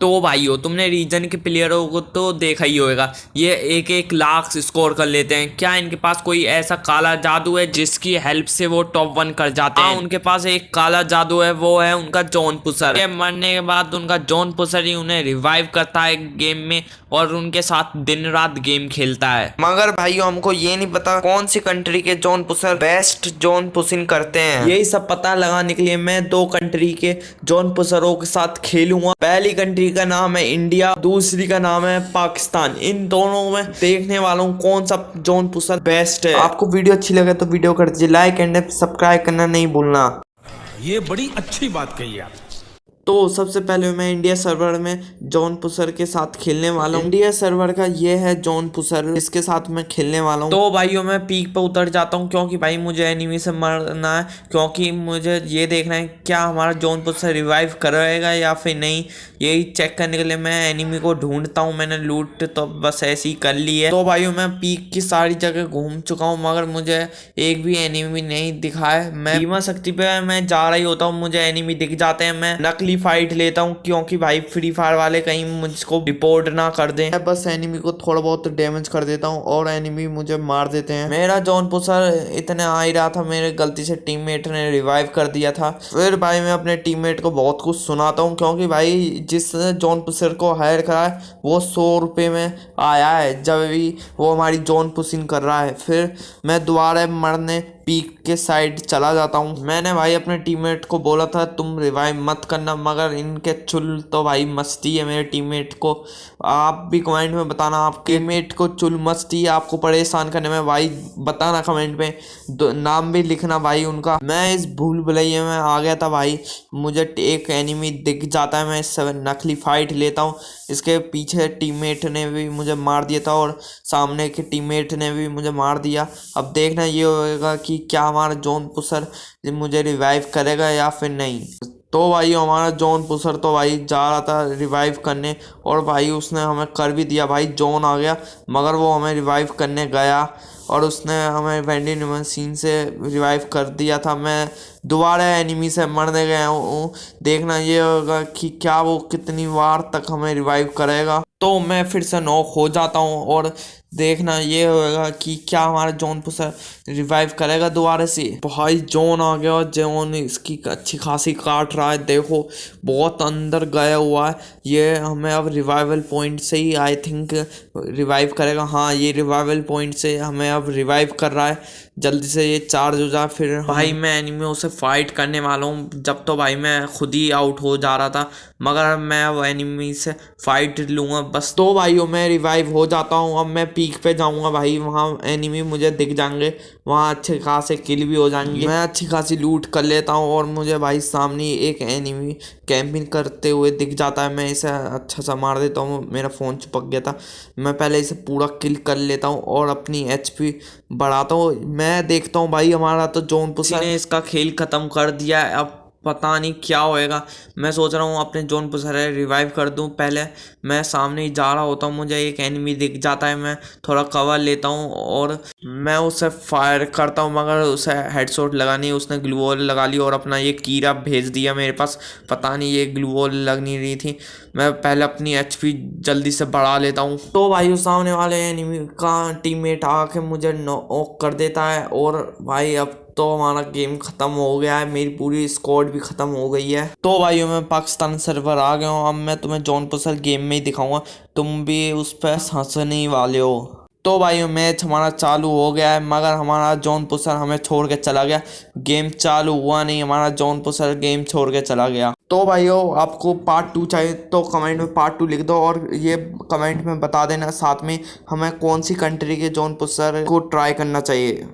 तो भाइयों तुमने रीजन के प्लेयरों को तो देखा ही होगा, ये एक एक लाख स्कोर कर लेते हैं। क्या इनके पास कोई ऐसा काला जादू है जिसकी हेल्प से वो टॉप 1 कर जाते हैं? उनके पास एक काला जादू है, वो है उनका जॉन पुशर। ये मरने के बाद उनका जॉन पुशर ही उन्हें रिवाइव करता है गेम में और उनके साथ दिन रात गेम खेलता है। मगर भाइयों हमको ये नहीं पता कौन सी कंट्री के John pusher best John pushing करते हैं। यही सब पता लगाने के लिए मैं 2 कंट्री के जॉन पुशरों के साथ खेलूंगा। पहली कंट्री का नाम है इंडिया, दूसरी का नाम है पाकिस्तान। इन दोनों में देखने वाला हूँ कौन सा जॉन पुशर बेस्ट है। आपको वीडियो अच्छी लगे तो वीडियो कर दीजिए लाइक एंड सब्सक्राइब करना नहीं भूलना। ये बड़ी अच्छी बात कही आप। तो सबसे पहले मैं इंडिया सर्वर में जॉन पुशर के साथ खेलने वाला हूँ। इंडिया सर्वर का ये है जॉन पुशर, इसके साथ मैं खेलने वाला हूँ। तो भाइयों मैं पीक पे उतर जाता हूँ क्योंकि भाई मुझे एनिमी से मरना है, क्योंकि मुझे ये देखना है क्या हमारा जॉन पुशर रिवाइव करेगा या फिर नहीं। यही चेक करने के लिए मैं एनिमी को ढूंढता हूँ। मैंने लूट तो बस ऐसी ही कर ली है। तो भाइयों मैं पीक की सारी जगह घूम चुका हूँ मगर मुझे एक भी एनिमी नहीं दिखा है। मैं बीमा शक्ति पे मैं जा रही होता हूँ, मुझे एनिमी दिख जाते हैं। मैं नकली फाइट लेता हूँ क्योंकि भाई फ्री फायर वाले कहीं मुझको रिपोर्ट ना कर दें। मैं बस एनिमी को थोड़ा बहुत डैमेज कर देता हूँ और एनिमी मुझे मार देते हैं। मेरा जॉन पुशर इतने आ ही रहा था, मेरे गलती से टीममेट ने रिवाइव कर दिया था। फिर भाई मैं अपने टीममेट को बहुत कुछ सुनाता हूँ क्योंकि भाई जिस जॉन पुशर को हायर करा है वो 100 रुपये में आया है जब भी वो हमारी जॉन पुशिंग कर रहा है। फिर मैं दोबारा मरने पीक के साइड चला जाता हूँ। मैंने भाई अपने टीममेट को बोला था तुम रिवाइव मत करना, मगर इनके चुल तो भाई मस्ती है मेरे टीममेट को। आप भी कमेंट में बताना आपके टीममेट को चुल मस्ती है आपको परेशान करने में, भाई बताना कमेंट में, नाम भी लिखना भाई उनका। मैं इस भूल भुलैया में आ गया था भाई, मुझे एक एनिमी दिख जाता है, मैं इससे नकली फाइट लेता हूँ। इसके पीछे टीममेट ने भी मुझे मार दिया था और सामने के टीममेट ने भी मुझे मार दिया। अब देखना ये होगा कि क्या हमारा जॉन पुशर मुझे रिवाइव करेगा या फिर नहीं। तो भाई हमारा जॉन पुशर तो भाई जा रहा था रिवाइव करने और भाई उसने हमें कर भी दिया। भाई जॉन आ गया मगर वो हमें रिवाइव करने गया और उसने हमें वेंडिंग मशीन से रिवाइव कर दिया था। मैं दोबारा एनिमी से मरने गया हूँ। देखना ये होगा कि क्या वो कितनी बार तक हमें रिवाइव करेगा। तो मैं फिर से नॉक हो जाता हूँ और देखना ये होगा कि क्या हमारा जॉन पुशर रिवाइव करेगा दोबारा से। भाई जॉन आ गया और जॉन इसकी अच्छी खासी काट रहा है, देखो बहुत अंदर गया हुआ है। ये हमें अब रिवाइवल पॉइंट से ही आई थिंक रिवाइव करेगा। हाँ ये रिवाइवल पॉइंट से हमें अब रिवाइव कर रहा है। जल्दी से ये चार्ज हो जाए फिर भाई मैं एनिमियों से फाइट करने वाला हूँ। जब तो भाई मैं खुद ही आउट हो जा रहा था मगर मैं अब एनिमी से फाइट लूँगा बस। तो भाइयों मैं रिवाइव हो जाता हूँ। अब मैं पीक पे जाऊँगा भाई, वहाँ एनिमी मुझे दिख जाएंगे, वहाँ अच्छे खासे किल भी हो जाएंगे। मैं अच्छी खासी लूट कर लेता हूँ और मुझे भाई सामने एक एनिमी कैंपिंग करते हुए दिख जाता है। मैं इसे अच्छा सा मार देता हूँ, मेरा फ़ोन चिपक गया था। मैं पहले इसे पूरा किल कर लेता हूँ और अपनी HP बढ़ाता हूँ। मैं देखता हूँ भाई हमारा तो जॉन पुशर ने इसका खेल ख़त्म कर दिया है। अब पता नहीं क्या होएगा। मैं सोच रहा हूँ अपने जॉन पुशर रिवाइव कर दूँ। पहले मैं सामने ही जा रहा होता हूँ, मुझे एक एनिमी दिख जाता है, मैं थोड़ा कवर लेता हूँ और मैं उसे फायर करता हूँ मगर उसे हेडशॉट लगा नहीं। उसने ग्लू वॉल लगा ली और अपना ये कीड़ा भेज दिया मेरे पास। पता नहीं ये ग्लू वॉल लग नहीं रही थी। मैं पहले अपनी HP जल्दी से बढ़ा लेता हूँ। तो भाई उस सामने वाले एनिमी का टीममेट आके मुझे नॉक कर देता है और भाई अब तो हमारा गेम खत्म हो गया है, मेरी पूरी स्क्वाड भी खत्म हो गई है। तो भाइयों मैं पाकिस्तान सर्वर आ गया हूँ। अब मैं तुम्हें जॉन पुशर गेम में ही दिखाऊंगा, तुम भी उस पर हंसने वाले हो। तो भाइयों मैच हमारा चालू हो गया है मगर हमारा जॉन पुशर हमें छोड़ के चला गया। गेम चालू हुआ नहीं, हमारा जॉन पुशर गेम छोड़ के चला गया। तो भाइयों आपको पार्ट 2 चाहिए तो कमेंट में पार्ट 2 लिख दो और ये कमेंट में बता देना साथ में हमें कौन सी कंट्री के जॉन पुशर को ट्राई करना चाहिए।